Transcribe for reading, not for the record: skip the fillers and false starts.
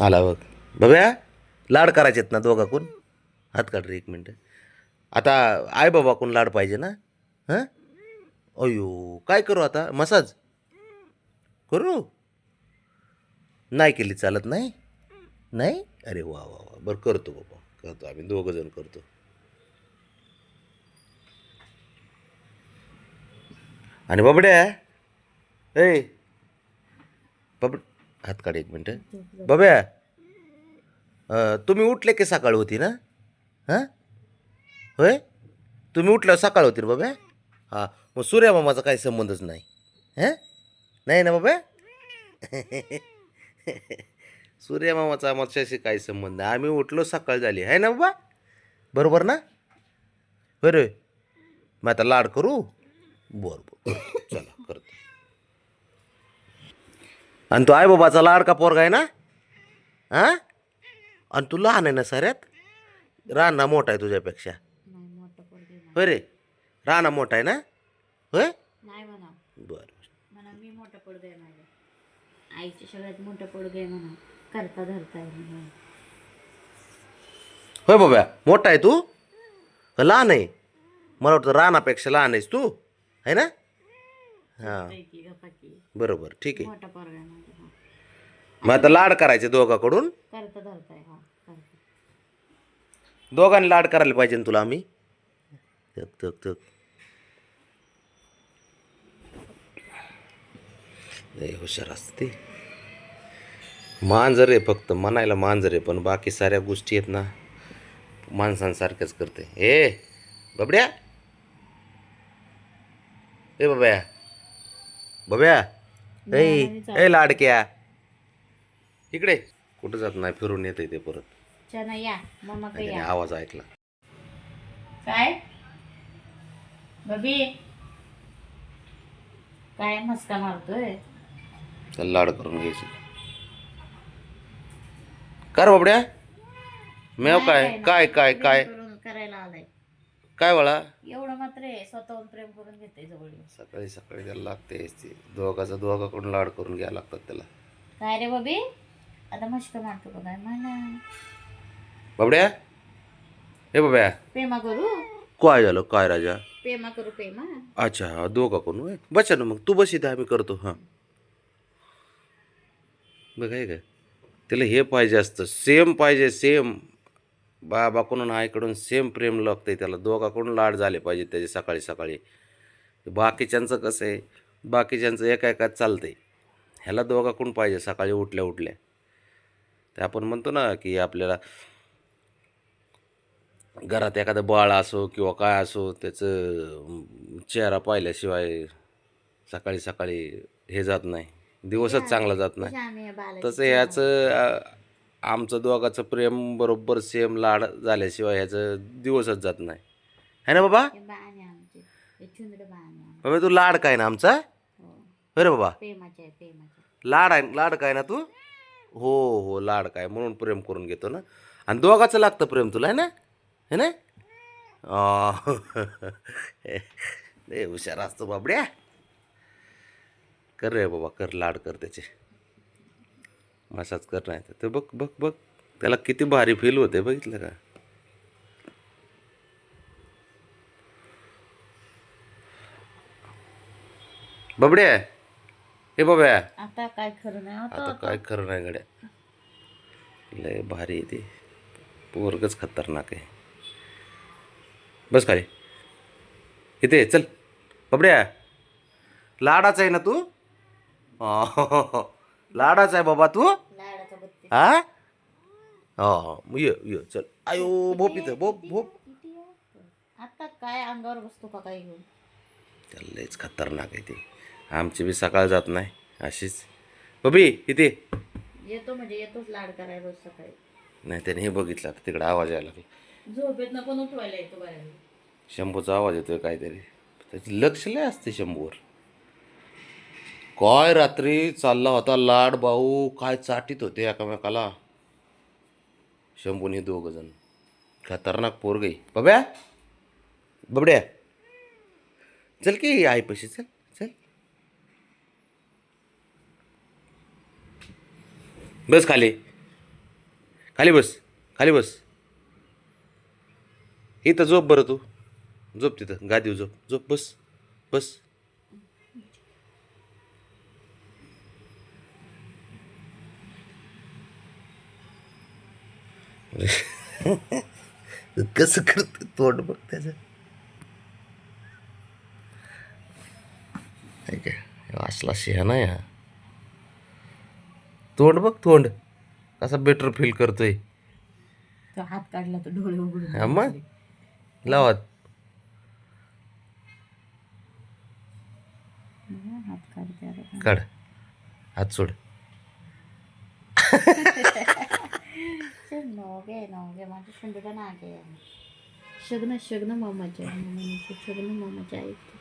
आला बघ बघ्या. लाड करायचेत ना दोघाकून. हात काढ रे 1 मिनटं. आता आई बाबाकून लाड पाहिजे ना. हां. अयो काय करू आता मसाज करू. नाही केली चालत नाही. नाही अरे वा वा वा बरं करतो बाबा करतो आम्ही 2 जण करतो. आणि बाबड्या ए बाबड हात काढ 1 मिनटं बाब्या. तुम्ही उठले की सकाळ होती ना. हां होय. तुम्ही उठल्यावर सकाळ होती ना बाब्या. हां मग सूर्यमामाचा काही संबंधच नाही. हां नाही ना बाबा. सूर्यमामाचा आमच्याशी काही संबंध नाही. आम्ही उठलो सकाळ झाली आहे ना बाबा. बरोबर ना. बरं मग आता लाड करू. बरं बरं चला करतो. आणि तो आई बाबाचा लाडका पोरगा आहे ना. हां आणि तू लहान आहे ना साऱ्यात. राणा मोठा आहे तुझ्यापेक्षा. होय रे. राणा मोठा आहे ना. होय नाही म्हणा बरं. म्हणा मी मोठा पडगं आहे माझ्या आईच्या सगळ्यात मोठा पडगं आहे म्हणा करता धरता आहे म्हणा. होय बाबा मोठा आहे तू का लहान आहे. मला वाटतं रानापेक्षा लहान आहेस तू आहे ना. हां की गप्पाकी बरोबर ठीक आहे. मोठा पडगं आहे माझा. मग आता लाड करायचे दोघाकडून. करता धरता आहे हा करता. दोघांनी लाड करायला पाहिजे ना तुला आम्ही. तक तक तक लय हुशार असते. मांजर आहे फक्त म्हणायला मांजर आहे पण बाकी साऱ्या गोष्टी आहेत ना माणसांसारख्याच करते. बबड्या बाब्या बब्या ए लाडक्या इकडे. कुठं जात नाही फिरून येते ते परत. चला या मम्मा काय त्याने या आवाज ऐकला. काय बबी काय मस्का मारतोय. चल लाड करून घ्यायची. कर बाबड्या. मेव काय काय काय काय करायला आलाय काय वळा. एवढं मात्र आहे स्वतःहून प्रेम करून घेते जवळ. सकाळी सकाळी त्याला लागते दोघाकडून लाड करून घ्यायला लागतात त्याला. काय रे बबी आता मस्का मारतो का काय म्हणा. बाबड्या हे बाब्या प्रेमा करू काय झालं काय राजा. प्रेमा करू प्रेमा. अच्छा दोघाकडून बचा ना मग तू बस इथे आम्ही करतो. हां बघ आहे का त्याला हे पाहिजे असतं सेम पाहिजे सेम. बाबाकडून आईकडून सेम प्रेम लागतंय त्याला. दोघाकडून लाड झाले पाहिजे त्याचे सकाळी सकाळी. बाकीच्यांचं कसं आहे बाकीच्यांचं एका एकात चालतंय. ह्याला दोघाकडून पाहिजे सकाळी उठल्या उठल्या. ते आपण म्हणतो ना की आपल्याला घरात एखादं बाळ असो किंवा काय असो त्याचं चेहरा पाहिल्याशिवाय सकाळी सकाळी हे जात नाही. दिवसच चांगला जात नाही. तसं ह्याचं आमचं दोघाचं प्रेम बरोबर सेम लाड झाल्याशिवाय ह्याचं दिवसच जात नाही है ना बाबा. बाबा तू लाड काय ना आमचा. अरे बाबा लाड आहे लाड काय ना तू. हो हो लाड काय म्हणून प्रेम करून घेतो ना. आणि दोघाचं लागतं प्रेम तुला है ना है ना. लय हुशार असतो बाबड्या. कर रे बाबा कर लाड कर त्याचे. मसाज कर नाही तर बघ बघ बघ त्याला किती भारी फील होते बघितलं का. बाबड्या हे बाब्या आता काय खरं नाही आता काय खरं नाही गड्या. लय भारी आहे ते पोरगच खतरनाक आहे. बस खाली इथे चल. बाबड्या लाडाचा आहे ना तू. लाडाचा आहे बाबा तू. लाडाचा बत्ती हा हा ये चल. आयो भोप इथं भोप भोप. आता काय अंगावर बसतो का काय घेऊन. त्याला लयच खतरनाक आहे ते. आमची बी सकाळ जात नाही अशीच. बबी इथे येतो म्हणजे येतोच लाड करायला रोज सकाळी. नाही त्याने हे बघितलं आता तिकडे आवाज यायला लागला. झोपेत ना पण उठवायला येतो बाहेर. शंभूचा आवाज येतोय काहीतरी. त्याची लक्ष लय असते शंभूवर. काय रात्री चालला होता लाड भाऊ काय चाटीत होते एकामेकाला. शंभूने 2 जण खतरनाक पोरग आहे. बाब्या बाबड्या चल की आई पशी चल चल. बस खाली खाली बस, खाली बस. इथं झोप बरं तू. झोप तिथं गादीवर झोप. झोप बस. बस. कसं करत तोंड बघ त्याचं. ठीक आहे, असला शहाणा आहे हा. तोंड बघ तोंड कसा बेटर फील करतोय. तो हात काढला तर डोळे उघडून हा मग बसले. लावात. हात काढते आता. काढ हात सोड. नवगे नवगे माझ्या शंडूला नागे. शग्न शग्न मामाच्या शग्न मामाच्या ऐकते.